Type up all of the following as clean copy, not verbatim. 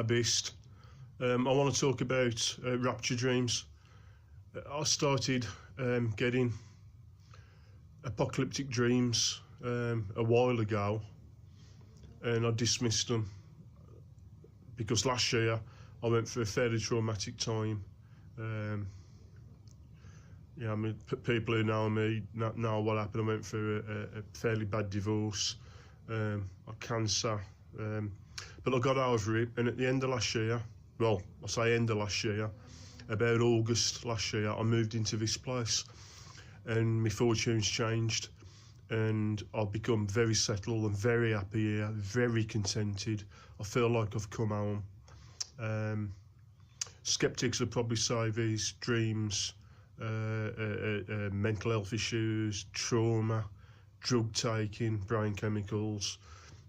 best. I want to talk about rapture dreams. I started getting apocalyptic dreams a while ago, and I dismissed them because last year I went through a fairly traumatic time. I mean, people who know me know what happened. I went through a fairly bad divorce, cancer, but I got over it. And at the end of last year, well, I say end of last year, about August last year, I moved into this place, and my fortunes changed, and I've become very settled and very happy here, very contented. I feel like I've come home. Skeptics would probably say these dreams, mental health issues, trauma, drug taking, brain chemicals.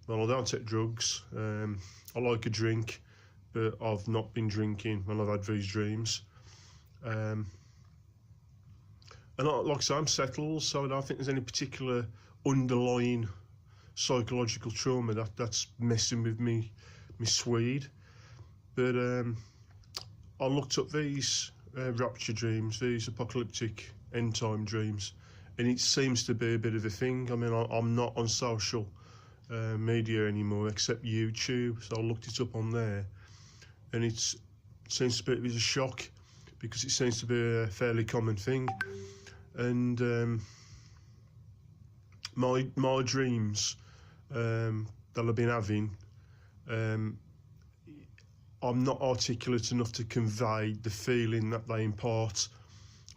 Well, I don't take drugs. I like a drink, but I've not been drinking when I've had these dreams. And like I say, I'm settled, so I don't think there's any particular underlying psychological trauma that's messing with me Swede. But I looked up these rapture dreams, these apocalyptic end time dreams, and it seems to be a bit of a thing. I mean, I'm not on social media anymore except YouTube, so I looked it up on there, and it seems to be a shock because it seems to be a fairly common thing. And my dreams that I've been having, I'm not articulate enough to convey the feeling that they impart.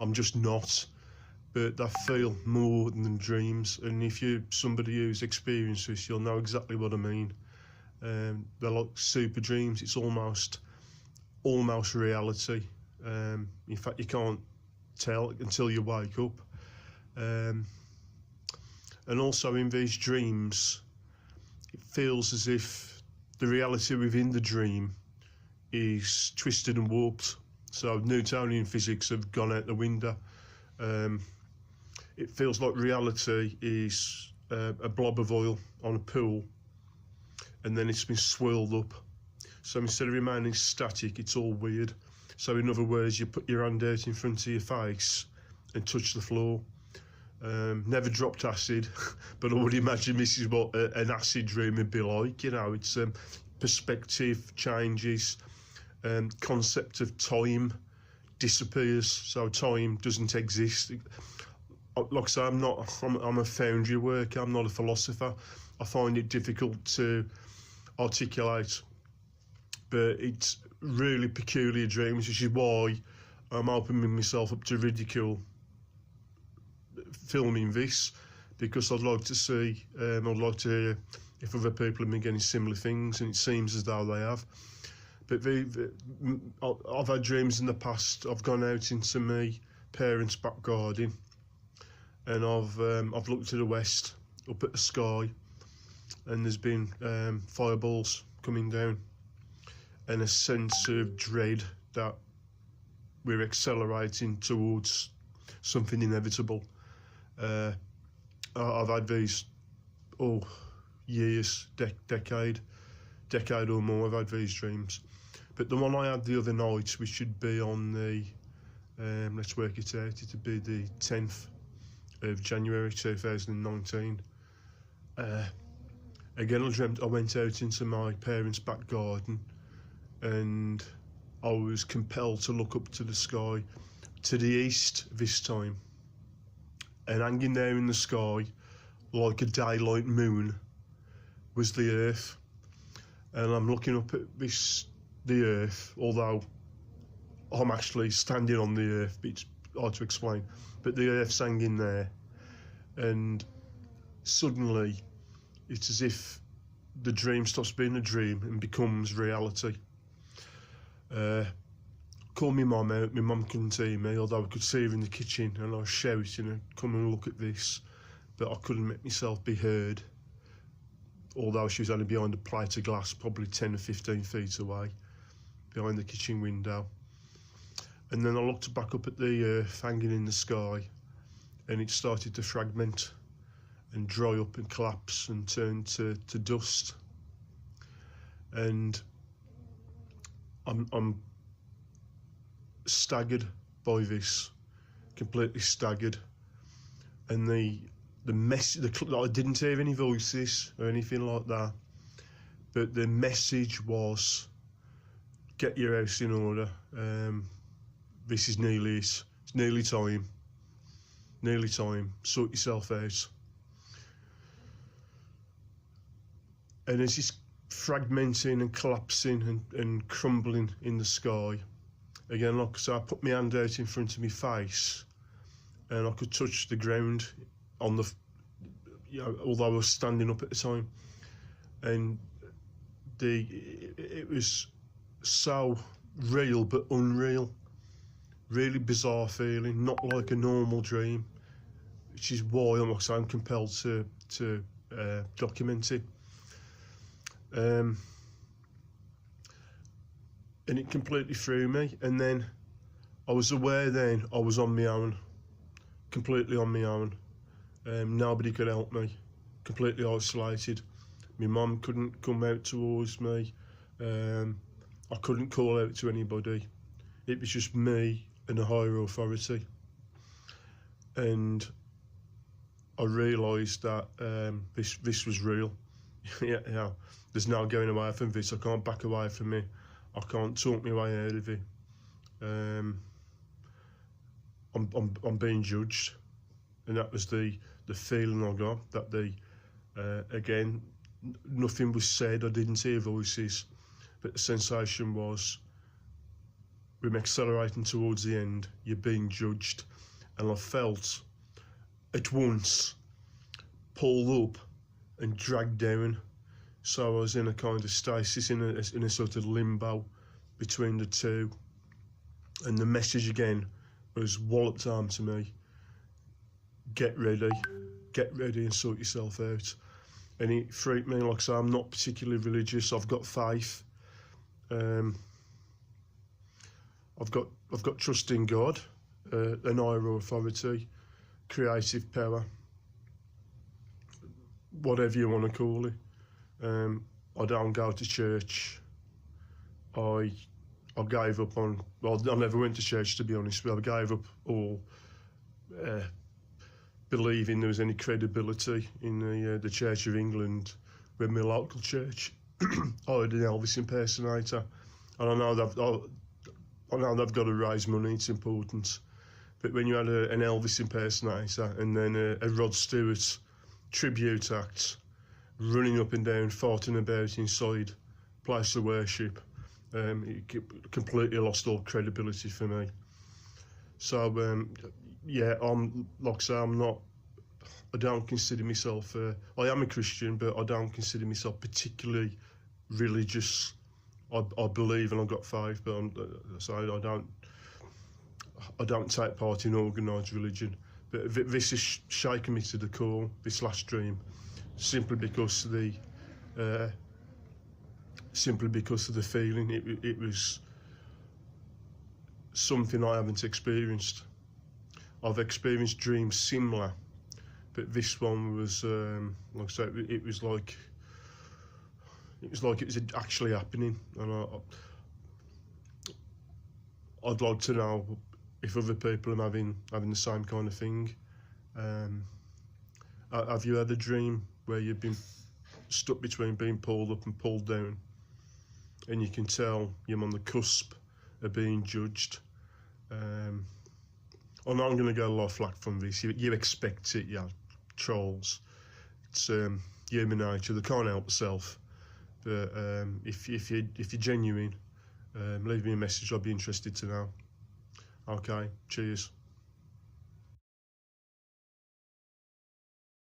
I'm just not. But they feel more than dreams. And if you're somebody who's experienced this, you'll know exactly what I mean. They're like super dreams. It's almost reality. In fact, you can't tell until you wake up. And also in these dreams, it feels as if the reality within the dream is twisted and warped. So Newtonian physics have gone out the window. It feels like reality is a blob of oil on a pool, and then it's been swirled up. So instead of remaining static, it's all weird. So in other words, you put your hand out in front of your face and touch the floor. Never dropped acid, but I would imagine this is what an acid dream would be like. You know, it's perspective changes, concept of time disappears, so time doesn't exist. Like I say, I'm a foundry worker, I'm not a philosopher. I find it difficult to articulate, but it's really peculiar dreams, which is why I'm opening myself up to ridicule filming this, because I'd like to see, I'd like to hear if other people have been getting similar things, and it seems as though they have. But I've had dreams in the past. I've gone out into my parents' back garden, and I've looked to the west, up at the sky, and there's been fireballs coming down, and a sense of dread that we're accelerating towards something inevitable. I've had these years, decade or more. I've had these dreams, but the one I had the other night, which should be on the let's work it out, it'd be the 10th of January 2019. Again, I dreamt I went out into my parents' back garden, and I was compelled to look up to the sky, to the east this time, and hanging there in the sky like a daylight moon was the earth. And I'm looking up at the earth, although I'm actually standing on the earth, but it's hard to explain. But the earth's hanging there, and suddenly it's as if the dream stops being a dream and becomes reality. Called my mum out. My mum couldn't see me, although I could see her in the kitchen, and I was shouting her, "Come and look at this," but I couldn't make myself be heard, although she was only behind a plate of glass, probably 10 or 15 feet away, behind the kitchen window. And then I looked back up at the earth hanging in the sky, and it started to fragment and dry up and collapse and turn to dust. And I'm staggered by this, completely staggered, and the message. I didn't hear any voices or anything like that, but the message was, get your house in order. This is nearly it. It's nearly time. Nearly time. Sort yourself out. And as it's fragmenting and collapsing and crumbling in the sky, again, like I said, I put my hand out in front of my face, and I could touch the ground on the, although I was standing up at the time, and it was so real but unreal, really bizarre feeling, not like a normal dream, which is why I'm compelled to document it. And it completely threw me, and then I was aware then I was on my own, completely on my own. Nobody could help me, completely isolated. My mum couldn't come out towards me. I couldn't call out to anybody. It was just me and a higher authority. And I realised that this was real. Yeah, there's no going away from this. I can't back away from it. I can't talk my way out of it. I'm being judged, and that was the feeling I got. That again, nothing was said. I didn't hear voices, but the sensation was, we're accelerating towards the end. You're being judged, and I felt at once pulled up and dragged down. So I was in a kind of stasis, in a sort of limbo between the two. And the message again was walloped home to me. Get ready and sort yourself out. And it freaked me. Like I say, I'm not particularly religious. I've got faith. I've got trust in God, an higher authority, creative power, whatever you want to call it. I don't go to church. I gave up on. Well, I never went to church, to be honest. But I gave up all believing there was any credibility in the Church of England. With my local church, I had an Elvis impersonator, and I know they've got to raise money. It's important, but when you had an Elvis impersonator and then a Rod Stewart tribute act running up and down, farting about inside place of worship, it completely lost all credibility for me. So yeah, like I say, I don't consider myself, I am a Christian, but I don't consider myself particularly religious. I believe and I've got faith, but I don't take part in organised religion. But this has shaken me to the core, this last dream, simply because of the feeling. It was something I haven't experienced. I've experienced dreams similar, but this one was, like I said, it was like it was actually happening, and I'd like to know if other people are having the same kind of thing. Have you had a dream where you've been stuck between being pulled up and pulled down, and you can tell you're on the cusp of being judged? I'm not going to go a lot of flack from this. You expect it, yeah, trolls. It's human nature. They can't help themselves. But if you're genuine, leave me a message. I'd be interested to know. Okay, cheers.